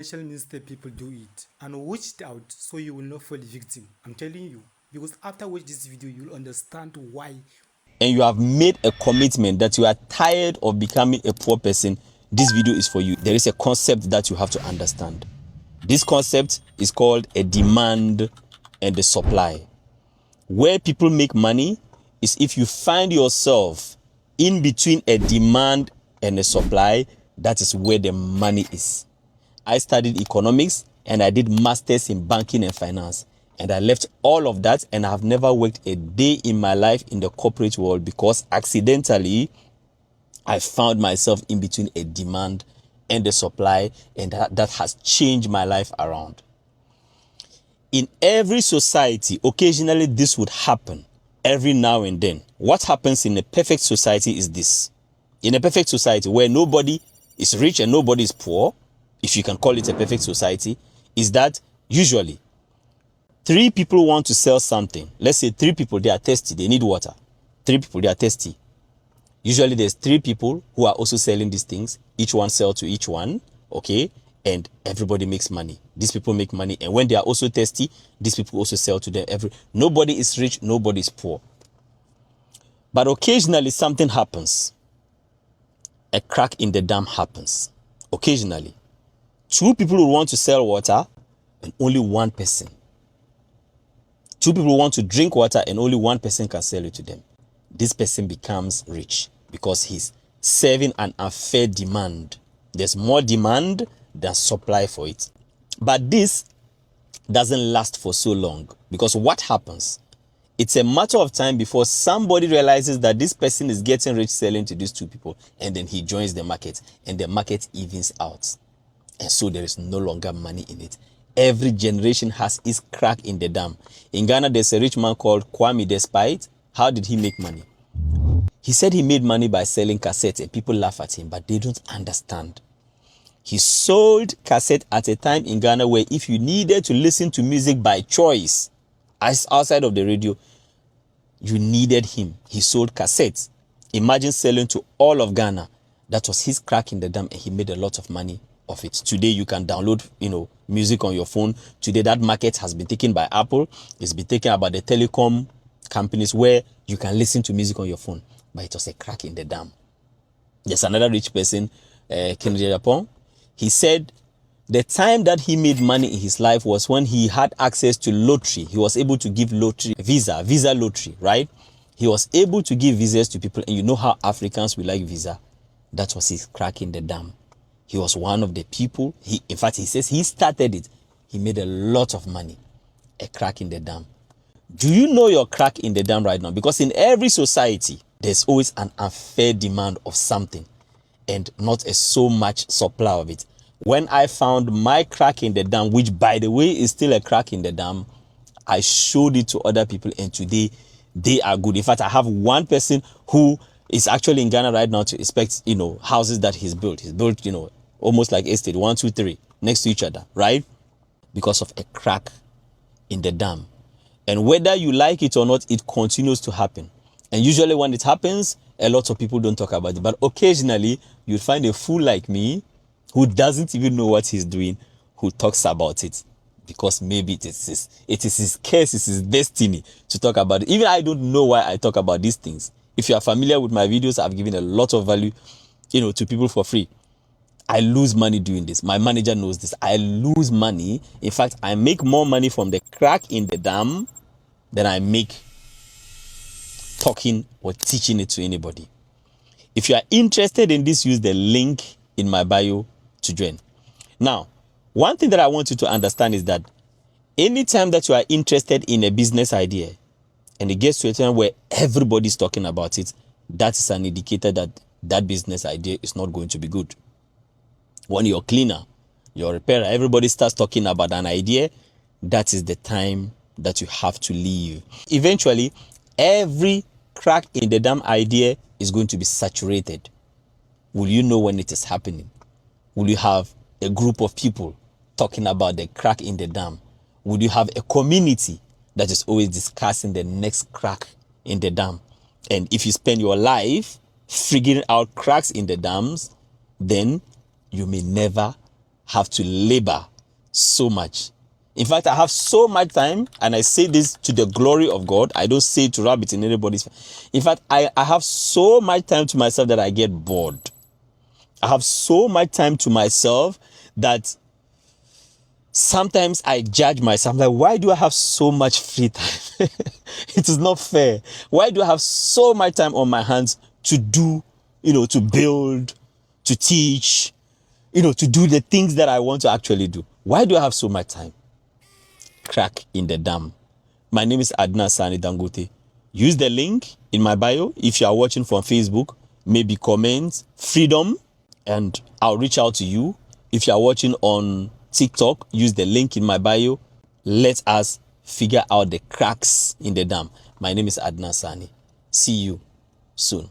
Potential instead people do it and watch it out so you will not fall victim. I'm telling you, because after watch this video you'll understand why. And you have made a commitment that you are tired of becoming a poor person, this video is for you. There is a concept that you have to understand. This concept is called a demand and a supply. Where people make money is if you find yourself in between a demand and a supply, that is where the money is. I studied economics and I did masters in banking and finance. And I left all of that and I have never worked a day in my life in the corporate world because accidentally I found myself in between a demand and a supply, and that has changed my life around. In every society, occasionally this would happen every now and then. What happens in a perfect society is this. In a perfect society where nobody is rich and nobody is poor, if you can call it a perfect society, is that usually 3 people want to sell something. Let's say 3 people, they are thirsty, they need water. 3 people, they are thirsty. Usually there's 3 people who are also selling these things. Each one sell to each one, okay? And everybody makes money. These people make money. And when they are also thirsty, these people also sell to them. Nobody is rich, nobody is poor. But occasionally something happens. A crack in the dam happens. Occasionally. 2 people will want to sell water and only 1 person. 2 people want to drink water and only 1 person can sell it to them. This person becomes rich because he's serving an unfair demand. There's more demand than supply for it. But this doesn't last for so long because what happens? It's a matter of time before somebody realizes that this person is getting rich selling to these 2 people, and then he joins the market and the market evens out. And so there is no longer money in it. Every generation has its crack in the dam. In Ghana, there's a rich man called Kwame Despite. How did he make money? He said he made money by selling cassettes, and people laugh at him, but they don't understand. He sold cassette at a time in Ghana where if you needed to listen to music by choice, as outside of the radio, you needed him. He sold cassettes. Imagine selling to all of Ghana. That was his crack in the dam, and he made a lot of money of it. Today you can download, music on your phone. Today that market has been taken by Apple. It's been taken about the telecom companies where you can listen to music on your phone. But it was a crack in the dam. There's another rich person, Kennedy Japan. He said the time that he made money in his life was when he had access to lottery. He was able to give lottery, visa lottery, right? He was able to give visas to people, and you know how Africans will like visa. That was his crack in the dam. He was one of the people. In fact, he says he started it. He made a lot of money. A crack in the dam. Do you know your crack in the dam right now? Because in every society, there's always an unfair demand of something and not so much supply of it. When I found my crack in the dam, which by the way is still a crack in the dam, I showed it to other people, and today they are good. In fact, I have one person who is actually in Ghana right now to inspect, houses that he's built. He's built, almost like estate, 1, 2, 3 next to each other, right? Because of a crack in the dam. And whether you like it or not, it continues to happen. And usually when it happens, a lot of people don't talk about it. But occasionally, you'll find a fool like me who doesn't even know what he's doing, who talks about it. Because maybe it is his curse, it's his destiny to talk about it. Even I don't know why I talk about these things. If you are familiar with my videos, I've given a lot of value, to people for free. I lose money doing this. My manager knows this. I lose money. In fact, I make more money from the crack in the dam than I make talking or teaching it to anybody. If you are interested in this, use the link in my bio to join. Now, one thing that I want you to understand is that anytime that you are interested in a business idea and it gets to a time where everybody's talking about it, that is an indicator that that business idea is not going to be good. When your cleaner, your repairer, everybody starts talking about an idea, that is the time that you have to leave. Eventually, every crack in the dam idea is going to be saturated. Will you know when it is happening? Will you have a group of people talking about the crack in the dam? Will you have a community that is always discussing the next crack in the dam? And if you spend your life figuring out cracks in the dams, then you may never have to labor so much. In fact, I have so much time, and I say this to the glory of God. I don't say it to rub it in anybody's. In fact, I have so much time to myself that I get bored. I have so much time to myself that sometimes I judge myself. Like, why do I have so much free time? It is not fair. Why do I have so much time on my hands to do, to build, to teach, to do the things that I want to actually do? Why do I have so much time? Crack in the dam. My name is Adnan Sani Dangote. Use the link in my bio if you are watching from Facebook. Maybe comment freedom and I'll reach out to you. If you are watching on TikTok, use the link in my bio. Let us figure out the cracks in the dam. My name is Adnan Sani. See you soon.